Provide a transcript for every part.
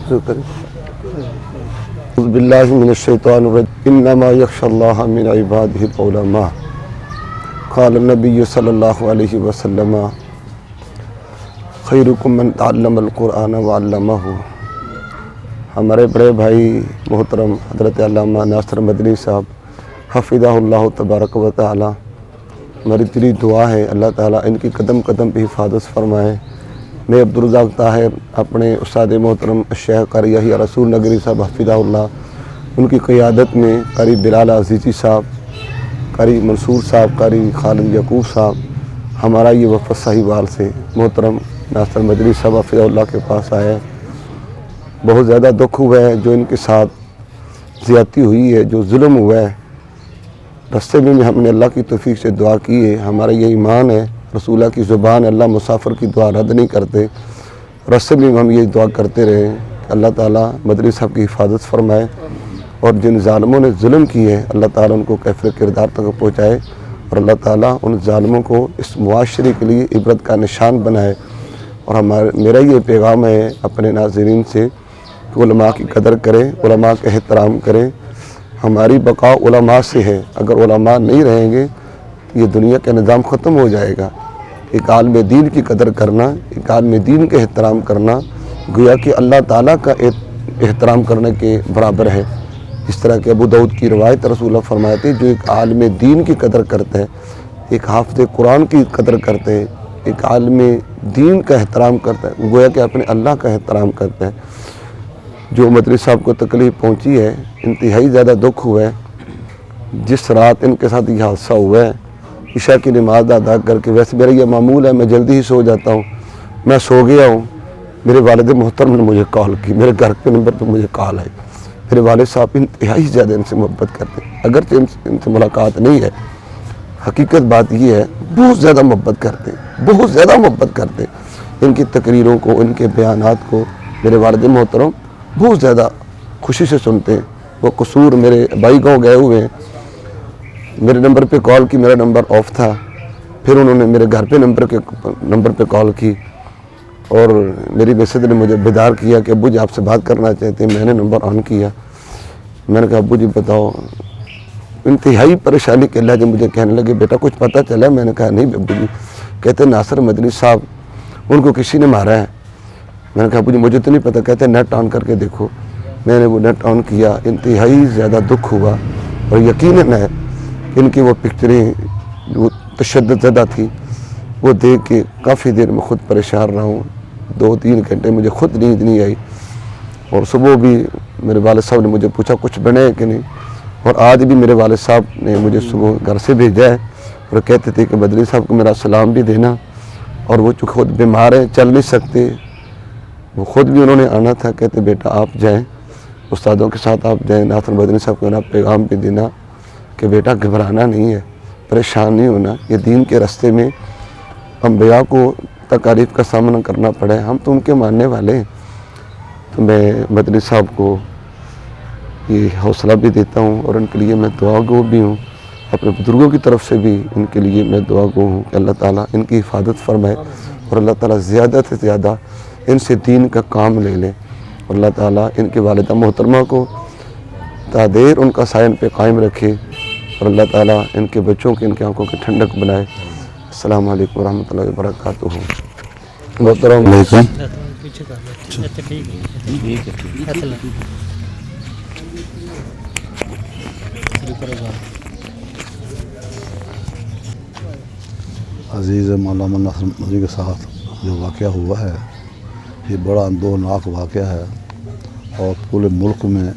اعوذ باللہ من الشیطان الرجیم انما یخشی اللہ من عبادہ العلماء قال النبی صلی اللہ علیہ وسلم خیرکم من تعلم القرآن وعلمہ۔ ہمارے بڑے بھائی محترم حضرت علامہ ناصر مدنی صاحب حفظہ اللہ تبارک و تعالی، ہماری دلی دعا ہے اللہ تعالیٰ ان کی قدم قدم پہ حفاظت فرمائے۔ میں عبدالرزاق طاہر اپنے استاد محترم شیخ قاری یحییٰ رسول نگری صاحب حفظہ اللہ، ان کی قیادت میں قاری بلال عزیزی صاحب، قاری منصور صاحب، قاری خالد یعقوب صاحب، ہمارا یہ وفد ساہیوال سے محترم ناصر مدنی صاحب حفظہ اللہ کے پاس آیا۔ بہت زیادہ دکھ ہوا ہے جو ان کے ساتھ زیادتی ہوئی ہے، جو ظلم ہوا ہے۔ رستے میں ہم نے اللہ کی توفیق سے دعا کی ہے، ہمارا یہ ایمان ہے، رسولہ کی زبان ہے، اللہ مسافر کی دعا رد نہیں کرتے۔ رستے میں ہم یہ دعا کرتے رہے کہ اللہ تعالیٰ مدنی صاحب کی حفاظت فرمائے، اور جن ظالموں نے ظلم کی ہے اللہ تعالیٰ ان کو کیفر کردار تک پہنچائے، اور اللہ تعالیٰ ان ظالموں کو اس معاشرے کے لیے عبرت کا نشان بنائے۔ اور میرا یہ پیغام ہے اپنے ناظرین سے کہ علماء کی قدر کریں، علماء کا احترام کریں۔ ہماری بقا علماء سے ہے، اگر علماء نہیں رہیں گے یہ دنیا کا نظام ختم ہو جائے گا۔ ایک عالم دین کی قدر کرنا، ایک عالم دین کا احترام کرنا گویا کہ اللہ تعالیٰ کا احترام کرنے کے برابر ہے۔ اس طرح کہ ابو داؤد کی روایت رسول اللہ فرماتے جو ایک عالم دین کی قدر کرتے ہیں، ایک حافظ قرآن کی قدر کرتے ہیں، ایک عالم دین کا احترام کرتا ہے، گویا کہ اپنے اللہ کا احترام کرتے ہیں۔ جو مدنی صاحب کو تکلیف پہنچی ہے، انتہائی زیادہ دکھ ہوا ہے۔ جس رات ان کے ساتھ یہ حادثہ ہوا ہے، عشاء کی نماز ادا کر کے، ویسے میرا یہ معمول ہے میں جلدی ہی سو جاتا ہوں، میں سو گیا ہوں، میرے والد محترم نے مجھے کال کی، میرے گھر کے نمبر پہ مجھے کال آئی۔ میرے والد صاحب انتہائی زیادہ ان سے محبت کرتے ہیں، اگرچہ ان سے ملاقات نہیں ہے، حقیقت بات یہ ہے بہت زیادہ محبت کرتے ہیں، بہت زیادہ محبت کرتے ہیں۔ ان کی تقریروں کو، ان کے بیانات کو میرے والد محترم بہت زیادہ خوشی سے سنتے ہیں۔ وہ قصور میرے بھائی گاؤں گئے ہوئے ہیں، میرے نمبر پہ کال کی، میرا نمبر آف تھا، پھر انہوں نے میرے گھر پہ نمبر پہ کال کی، اور میری مسز نے مجھے بیدار کیا کہ ابو جی آپ سے بات کرنا چاہتے ہیں۔ میں نے نمبر آن کیا، میں نے کہا ابو جی بتاؤ۔ انتہائی پریشانی کے لہجے مجھے کہنے لگے بیٹا کچھ پتہ چلا؟ میں نے کہا نہیں ابو جی۔ کہتے ناصر مدنی صاحب ان کو کسی نے مارا ہے۔ میں نے کہا ابو جی مجھے تو نہیں پتہ۔ کہتے نیٹ آن کر کے دیکھو۔ میں نے وہ نیٹ آن کیا، انتہائی زیادہ دکھ ہوا، اور یقیناً ہے ان کی وہ پکچریں جو تشدد زدہ تھی وہ دیکھ کے کافی دیر میں خود پریشان رہا ہوں۔ 2-3 گھنٹے مجھے خود نیند نہیں آئی، اور صبح بھی میرے والد صاحب نے مجھے پوچھا کچھ بنے ہے کہ نہیں، اور آج بھی میرے والد صاحب نے مجھے صبح گھر سے بھیجا ہے، اور کہتے تھے کہ مدنی صاحب کو میرا سلام بھی دینا، اور وہ چونکہ خود بیمار ہیں چل نہیں سکتے، وہ خود بھی انہوں نے آنا تھا۔ کہتے بیٹا آپ جائیں، استادوں کے ساتھ آپ جائیں، ناصر مدنی صاحب کو پیغام بھی دینا کہ بیٹا گھبرانا نہیں ہے، پریشان نہیں ہونا۔ یہ دین کے راستے میں انبیاء کو تکالیف کا سامنا کرنا پڑے، ہم تو ان کے ماننے والے ہیں۔ تو میں مدنی صاحب کو یہ حوصلہ بھی دیتا ہوں، اور ان کے لیے میں دعا گو بھی ہوں، اپنے بزرگوں کی طرف سے بھی ان کے لیے میں دعا گو ہوں کہ اللہ تعالیٰ ان کی حفاظت فرمائے، اور اللہ تعالیٰ زیادہ سے زیادہ ان سے دین کا کام لے لیں، اور اللہ تعالیٰ ان کے والدہ محترمہ کو تادیر ان کا سائن پہ قائم رکھے، اور اللہ تعالیٰ ان کے بچوں کی، ان کی آنکھوں کی ٹھنڈک بنائے۔ السلام علیکم ورحمۃ اللہ وبرکاتہ۔ محترم عزیز مولانا ناصر مدنی کے ساتھ جو واقعہ ہوا ہے یہ بڑا اندوہناک واقعہ ہے، اور پورے ملک میں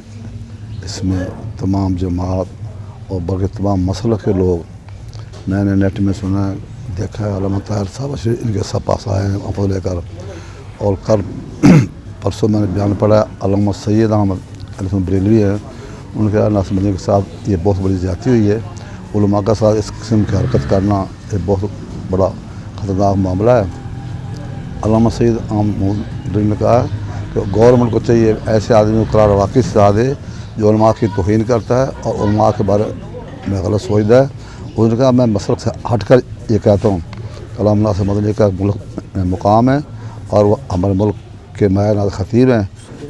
اس میں تمام جماعت اور بلکہ تمام مسلک کے لوگ، میں نے نیٹ میں سنا ہے، دیکھا ہے، علامہ طاہر صاحب ان کے سب پاس آئے ہیں وفد لے کر، اور کل پرسوں میں نے بیان پڑھا علامہ سید احمد علی بریلوی ہیں، ان کے ناصر مدنی کے ساتھ یہ بہت بڑی زیادتی ہوئی ہے۔ علماء کے ساتھ اس قسم کی حرکت کرنا یہ بہت بڑا خطرناک معاملہ ہے۔ علامہ سید احمد نے کہا کہ گورنمنٹ کو چاہیے ایسے آدمی کو قرار واقعی سزا دے جو علماء کی توہین کرتا ہے اور علماء کے بارے میں غلط سوچتا ہے۔ انہوں نے کہا میں مسلک سے ہٹ کر یہ کہتا ہوں علامہ ناصر مدنی کا ملک میں مقام ہے، اور وہ ہمارے ملک کے مایہ ناز خطیب ہیں،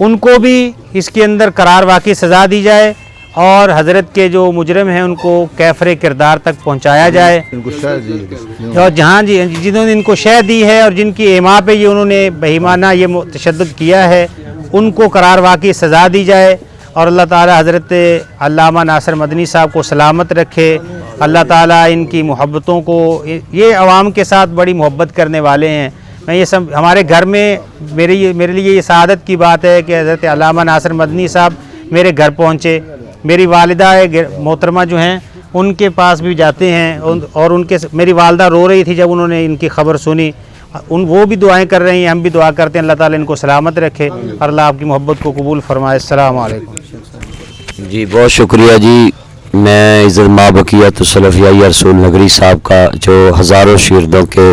ان کو بھی اس کے اندر قرار واقعی سزا دی جائے اور حضرت کے جو مجرم ہیں ان کو کیفر کردار تک پہنچایا جائے، اور جہاں جنہوں نے ان کو شہ دی ہے اور جن کی ایما پہ یہ انہوں نے بہیمانہ یہ تشدد کیا ہے ان کو قرار واقعی سزا دی جائے، اور اللہ تعالی حضرت علامہ ناصر مدنی صاحب کو سلامت رکھے، اللہ تعالی ان کی محبتوں کو، یہ عوام کے ساتھ بڑی محبت کرنے والے ہیں۔ میں یہ سب ہمارے گھر میں میرے لیے یہ سعادت کی بات ہے کہ حضرت علامہ ناصر مدنی صاحب میرے گھر پہنچے، میری والدہ محترمہ جو ہیں ان کے پاس بھی جاتے ہیں، اور میری والدہ رو رہی تھی جب انہوں نے ان کی خبر سنی، وہ بھی دعائیں کر رہی ہیں، ہم بھی دعا کرتے ہیں اللہ تعالیٰ ان کو سلامت رکھے اور اللہ آپ کی محبت کو قبول فرمائے۔ السلام علیکم۔ جی بہت شکریہ جی، میں عزت ماں بقیت السلفیہ رسول نگری صاحب کا جو ہزاروں شیردوں کے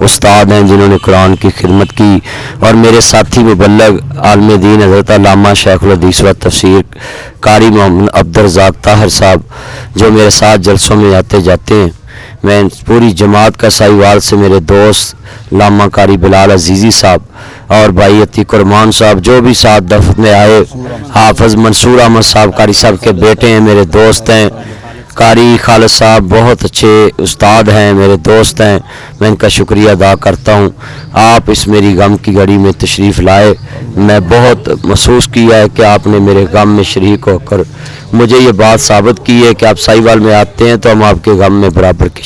استاد ہیں جنہوں نے قرآن کی خدمت کی، اور میرے ساتھی مبلغ عالم دین حضرت علامہ شیخ الحدیث و تفسیر قاری محمد عبدالرزاق طاہر صاحب جو میرے ساتھ جلسوں میں آتے جاتے ہیں، میں پوری جماعت کا سائیوال سے میرے دوست علامہ قاری بلال عزیزی صاحب اور بھائی عتیق الرحمان صاحب جو بھی ساتھ دفعہ میں آئے، حافظ منصور احمد صاحب قاری صاحب کے بیٹے ہیں، میرے دوست ہیں، قاری خالد صاحب بہت اچھے استاد ہیں، میرے دوست ہیں، میں ان کا شکریہ ادا کرتا ہوں۔ آپ اس میری غم کی گھڑی میں تشریف لائے، میں بہت محسوس کیا ہے کہ آپ نے میرے غم میں شریک ہو کر مجھے یہ بات ثابت کی ہے کہ آپ سائیوال میں آتے ہیں تو ہم آپ کے غم میں برابر کی